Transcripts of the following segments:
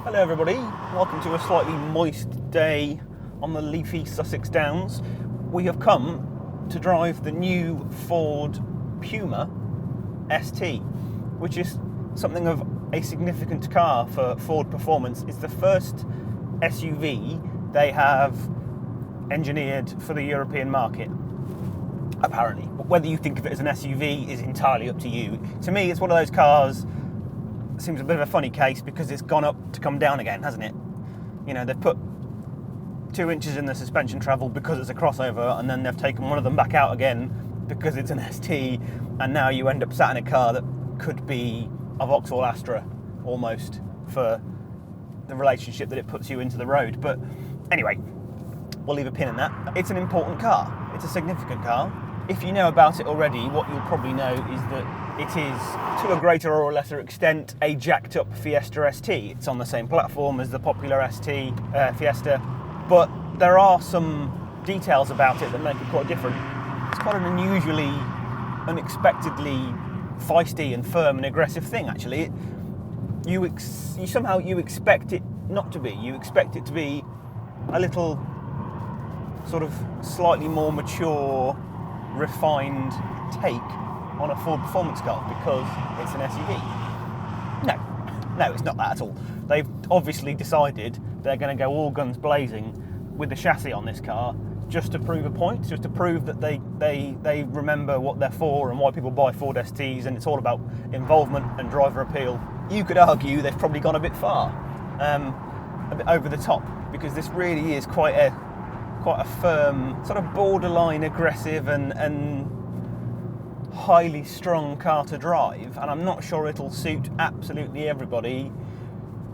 Hello everybody, welcome to a slightly moist day on the leafy Sussex Downs. We have come to drive the new Ford Puma ST, which is something of a significant car for Ford Performance. It's the first SUV they have engineered for the European market, apparently. But whether you think of it as an SUV is entirely up to you. To me, it's one of those cars. Seems a bit of a funny case because it's gone up to come down again, hasn't it? You know, they've put 2 inches in the suspension travel because it's a crossover, and then they've taken one of them back out again because it's an ST, and now you end up sat in a car that could be a Vauxhall Astra almost, for the relationship that it puts you into the road. But anyway, we'll leave a pin in that. It's an important car. It's a significant car. If you know about it already, what you'll probably know is that it is, to a greater or lesser extent, a jacked up Fiesta ST. It's on the same platform as the popular ST Fiesta, but there are some details about it that make it quite different. It's quite an unusually, unexpectedly feisty and firm and aggressive thing, actually. You expect it not to be. You expect it to be a little sort of slightly more mature, refined take on a Ford Performance car because it's an SUV. No, it's not that at all. They've obviously decided they're going to go all guns blazing with the chassis on this car just to prove a point, just to prove that they remember what they're for and why people buy Ford STs, and it's all about involvement and driver appeal. You could argue they've probably gone a bit far, a bit over the top, because this really is quite a firm, sort of borderline aggressive and highly strung car to drive, and I'm not sure it'll suit absolutely everybody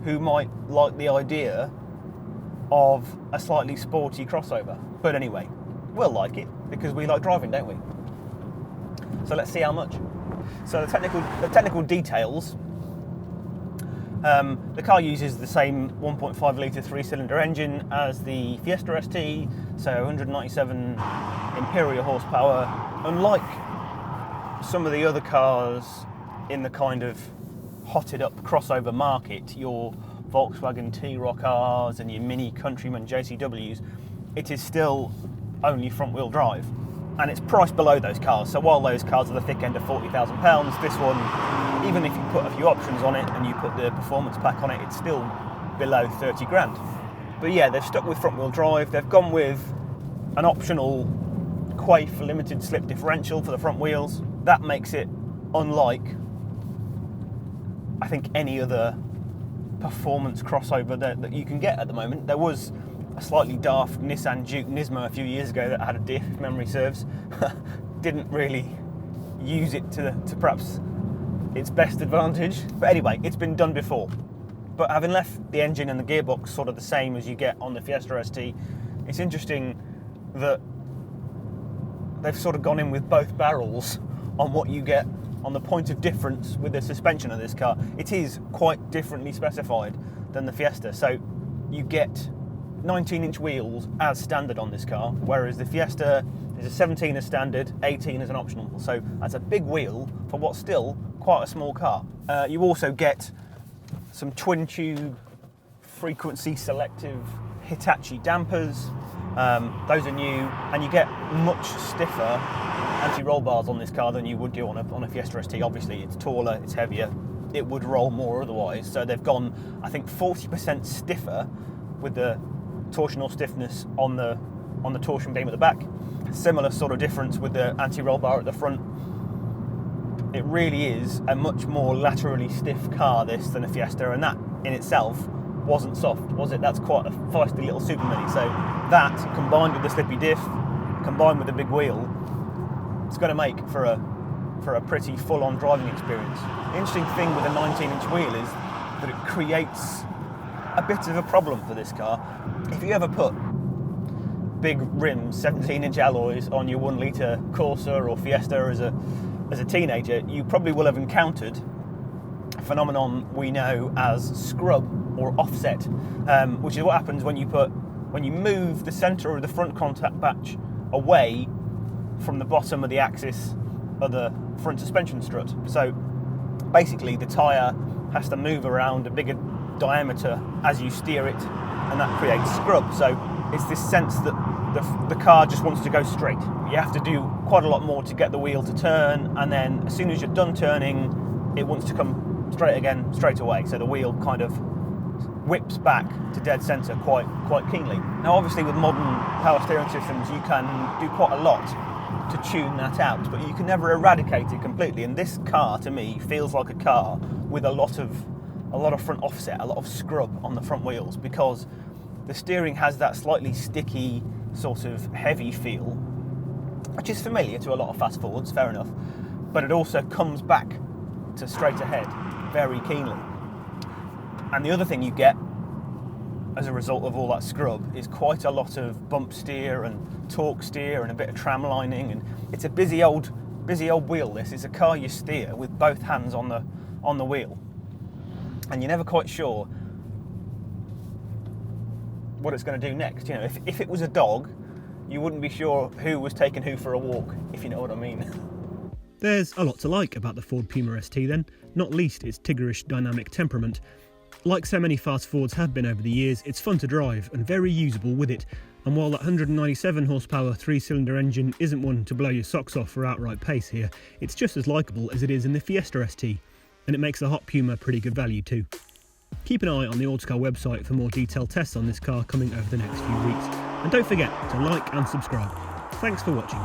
who might like the idea of a slightly sporty crossover. But anyway, we'll like it because we like driving, don't we? So let's see how much. So the technical details. The car uses the same 1.5 litre 3-cylinder engine as the Fiesta ST, so 197 imperial horsepower. Unlike some of the other cars in the kind of hotted up crossover market, your Volkswagen T-Roc Rs and your Mini Countryman JCWs, it is still only front wheel drive, and it's priced below those cars. So while those cars are the thick end of £40,000, this one, even if you put a few options on it and you put the performance pack on it, it's still below 30 grand. But yeah, they've stuck with front wheel drive. They've gone with an optional Quaife limited slip differential for the front wheels. That makes it unlike, I think, any other performance crossover that you can get at the moment. There was a slightly daft Nissan Duke Nismo a few years ago that had a diff, if memory serves. Didn't really use it to perhaps its best advantage. But anyway, it's been done before. But having left the engine and the gearbox sort of the same as you get on the Fiesta ST, it's interesting that they've sort of gone in with both barrels on what you get on the point of difference with the suspension of this car. It is quite differently specified than the Fiesta. So you get 19-inch wheels as standard on this car, whereas the Fiesta is a 17 as standard, 18 as an optional. So that's a big wheel for what's still quite a small car. You also get some twin tube frequency selective Hitachi dampers. Those are new, and you get much stiffer anti-roll bars on this car than you would do on a Fiesta ST. Obviously, it's taller, it's heavier, it would roll more otherwise. So they've gone, I think, 40% stiffer with the torsional stiffness on the torsion beam at the back. Similar sort of difference with the anti-roll bar at the front. It really is a much more laterally stiff car, this, than a Fiesta, and that in itself wasn't soft, was it? That's quite a feisty little super mini. So that, combined with the slippy diff, combined with the big wheel, it's going to make for a pretty full-on driving experience. The interesting thing with a 19-inch wheel is that it creates a bit of a problem for this car. If you ever put big rims, 17-inch alloys on your 1 litre Corsa or Fiesta as a teenager, you probably will have encountered a phenomenon we know as scrub or offset, which is what happens when you move the centre of the front contact patch away from the bottom of the axis of the front suspension strut. So basically the tyre has to move around a bigger diameter as you steer it, and that creates scrub. So it's this sense that the car just wants to go straight. You have to do quite a lot more to get the wheel to turn, and then as soon as you're done turning, it wants to come straight again straight away. So the wheel kind of whips back to dead centre quite keenly. Now obviously with modern power steering systems you can do quite a lot to tune that out, but you can never eradicate it completely, and this car to me feels like a car with a lot of front offset, a lot of scrub on the front wheels, because the steering has that slightly sticky sort of heavy feel, which is familiar to a lot of fast Fords, fair enough, but it also comes back to straight ahead very keenly. And the other thing you get as a result of all that scrub is quite a lot of bump steer and torque steer and a bit of tram lining, and it's a busy old wheel. This is a car you steer with both hands on the wheel, and you're never quite sure what it's going to do next. You know, if it was a dog, you wouldn't be sure who was taking who for a walk, if you know what I mean. There's a lot to like about the Ford Puma ST then, not least its Tiggerish dynamic temperament. Like so many fast Fords have been over the years, it's fun to drive and very usable with it. And while that 197 horsepower 3-cylinder engine isn't one to blow your socks off for outright pace here, it's just as likeable as it is in the Fiesta ST, and it makes the hot Puma pretty good value too. Keep an eye on the Autocar website for more detailed tests on this car coming over the next few weeks. And don't forget to like and subscribe. Thanks for watching.